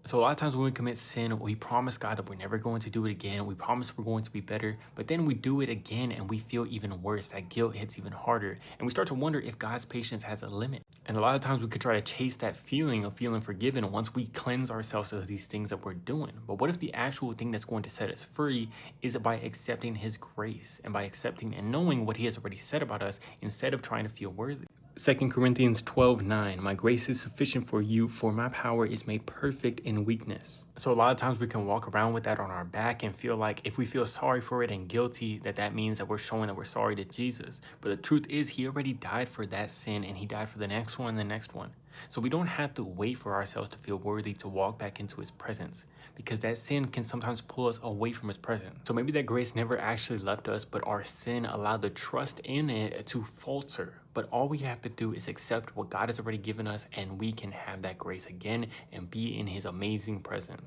So a lot of times when we commit sin, we promise God that we're never going to do it again. We promise we're going to be better, but then we do it again and we feel even worse. That guilt hits even harder. And we start to wonder if God's patience has a limit. And a lot of times we could try to chase that feeling of feeling forgiven once we cleanse ourselves of these things that we're doing. But what if the actual thing that's going to set us free is by accepting his grace and by accepting and knowing what he has already said about us instead of trying to feel worthy? 2 Corinthians 12:9, my grace is sufficient for you, for my power is made perfect in weakness. So a lot of times we can walk around with that on our back and feel like if we feel sorry for it and guilty, that means that we're showing that we're sorry to Jesus. But the truth is he already died for that sin and he died for the next one and the next one. So we don't have to wait for ourselves to feel worthy to walk back into his presence, because that sin can sometimes pull us away from his presence. So maybe that grace never actually left us, but our sin allowed the trust in it to falter. But all we have to do is accept what God has already given us, and we can have that grace again and be in his amazing presence.